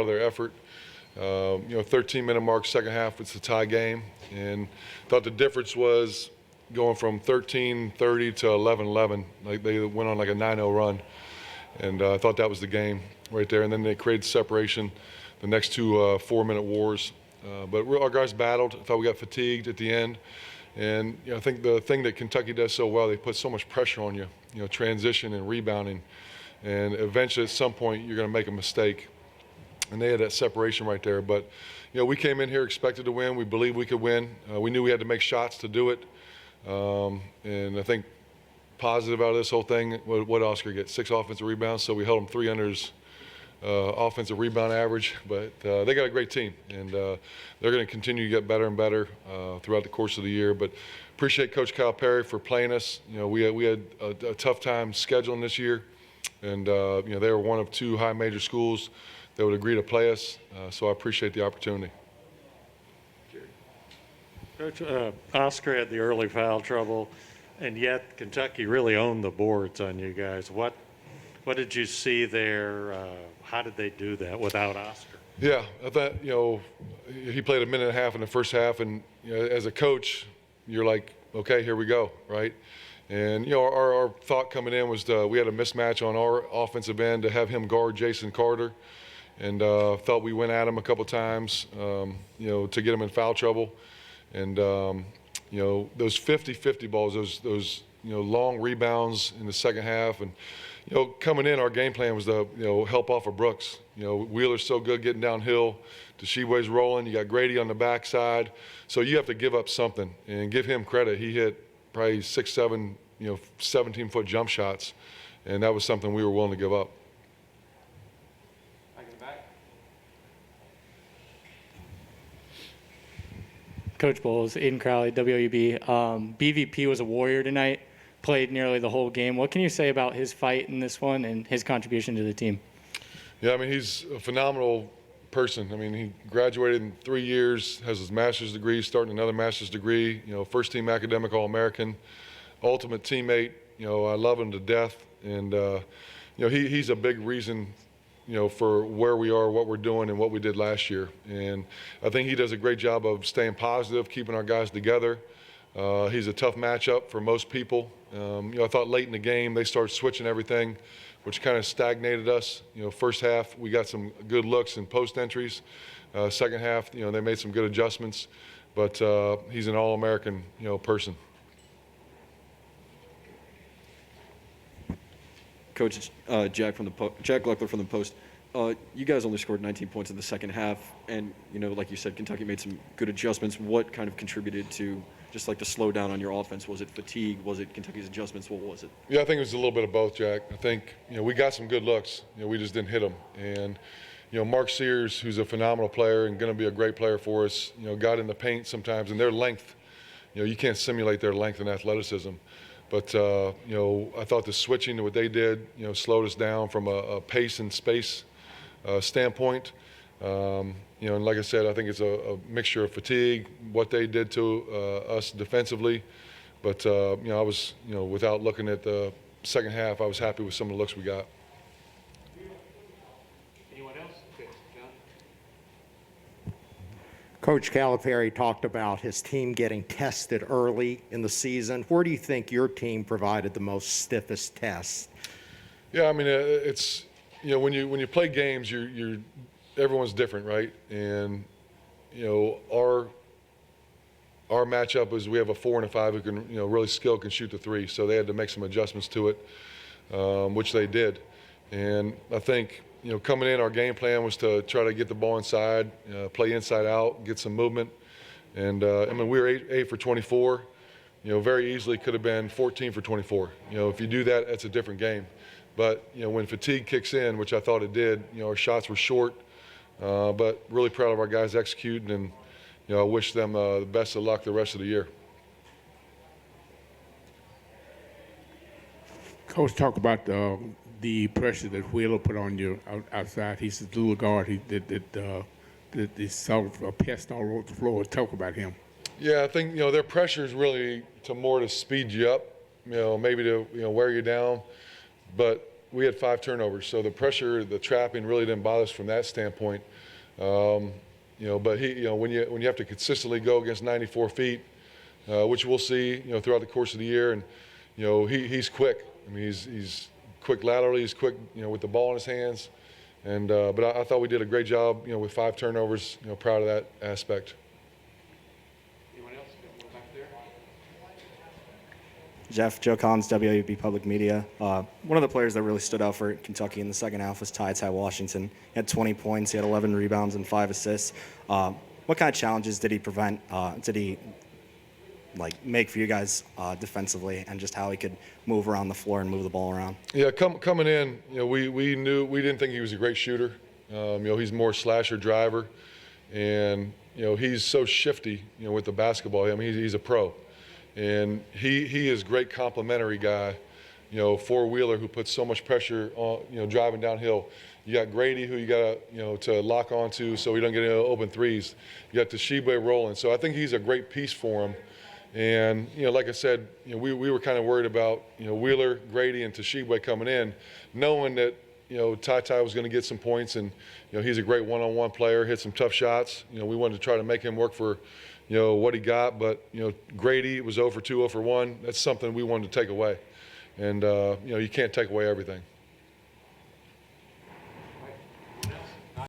proud of their effort. 13-minute mark, second half, it's a tie game. And thought the difference was going from 13-30 to 11-11. Like they went on like a 9-0 run. And I thought that was the game right there. And then they created separation, the next two 4-minute wars. But our guys battled. I thought we got fatigued at the end. And I think the thing that Kentucky does so well, they put so much pressure on you, transition and rebounding. And eventually at some point you're going to make a mistake. And they had that separation right there. But, we came in here expected to win. We believed we could win. We knew we had to make shots to do it. And I think positive out of this whole thing, what Oscar get? 6 offensive rebounds, so we held them 3 under his offensive rebound average. But they got a great team, and they're going to continue to get better and better throughout the course of the year. But appreciate Coach Calipari for playing us. We had a tough time scheduling this year, and they were one of 2 high major schools that would agree to play us. So I appreciate the opportunity. Coach, Oscar had the early foul trouble, and yet Kentucky really owned the boards on you guys. What did you see there? How did they do that without Oscar? Yeah, I thought, he played a minute and a half in the first half, and as a coach, you're like, okay, here we go, right? And, our thought coming in was we had a mismatch on our offensive end to have him guard Jason Carter, and thought we went at him a couple times, to get him in foul trouble. And, those 50-50 balls, those long rebounds in the second half. And, coming in, our game plan was to, help off of Brooks. Wheeler's so good getting downhill. Tshiebwe's rolling. You got Grady on the backside. So you have to give up something and give him credit. He hit probably 6-7, 17-foot jump shots. And that was something we were willing to give up. Coach Boals, Aiden Crowley, WUB. BVP was a warrior tonight, played nearly the whole game. What can you say about his fight in this one and his contribution to the team? Yeah, he's a phenomenal person. He graduated in 3 years, has his master's degree, starting another master's degree, first team academic All-American, ultimate teammate. I love him to death. And, he's a big reason for where we are, what we're doing, and what we did last year. And I think he does a great job of staying positive, keeping our guys together. He's a tough matchup for most people. I thought late in the game they started switching everything, which kind of stagnated us. First half we got some good looks and post entries. Second half, they made some good adjustments. But he's an All-American, person. Coach, Jack Gluckler from the Post. You guys only scored 19 points in the second half, and like you said, Kentucky made some good adjustments. What kind of contributed to just like the slowdown on your offense? Was it fatigue? Was it Kentucky's adjustments? What was it? Yeah, I think it was a little bit of both, Jack. I think we got some good looks. We just didn't hit them. And Mark Sears, who's a phenomenal player and going to be a great player for us, got in the paint sometimes, and their length, you can't simulate their length and athleticism. But, I thought the switching to what they did, slowed us down from a pace and space standpoint. And like I said, I think it's a mixture of fatigue, what they did to us defensively. But, I was, without looking at the second half, I was happy with some of the looks we got. Anyone else? Okay, John. Coach Calipari talked about his team getting tested early in the season. Where do you think your team provided the most stiffest tests? Yeah, it's when you play games, everyone's different, right? And our matchup is we have a 4 and a 5 who can really skilled, can shoot the 3. So they had to make some adjustments to it, which they did. And I think coming in, our game plan was to try to get the ball inside, play inside out, get some movement. And we were 8 for 24. Very easily could have been 14 for 24. If you do that, that's a different game. But when fatigue kicks in, which I thought it did, our shots were short. But really proud of our guys executing, and I wish them the best of luck the rest of the year. Coach, talk about the pressure that Wheeler put on you outside. He's a dual guard. He did sort of a pest all over the floor. Talk about him. Yeah, I think their pressure is really more to speed you up, maybe to wear you down. But we had 5 turnovers, so the pressure, the trapping really didn't bother us from that standpoint. But when you have to consistently go against 94 feet, which we'll see, throughout the course of the year, and he's quick. I mean, he's quick laterally, he's quick, with the ball in his hands, and but I thought we did a great job, with 5 turnovers. Proud of that aspect. Jeff, Joe Collins, WAB Public Media. One of the players that really stood out for Kentucky in the second half was Ty Washington. He had 20 points, he had 11 rebounds and 5 assists. What kind of challenges did he make for you guys defensively, and just how he could move around the floor and move the ball around? Yeah, coming in, we didn't think he was a great shooter. He's more slasher driver, and he's so shifty, with the basketball. I mean, he's a pro. And he is a great complimentary guy, four-wheeler who puts so much pressure on, driving downhill. You got Grady, who you got to lock onto so he doesn't get any open threes. You got Toshiba rolling. So I think he's a great piece for him. And, like I said, we were kind of worried about, Wheeler, Grady, and Toshiba coming in, knowing that, Ty was going to get some points, and, he's a great one-on-one player, hit some tough shots. We wanted to try to make him work for, what he got, but, Grady was 0 for 2, 0 for 1. That's something we wanted to take away. And, you can't take away everything.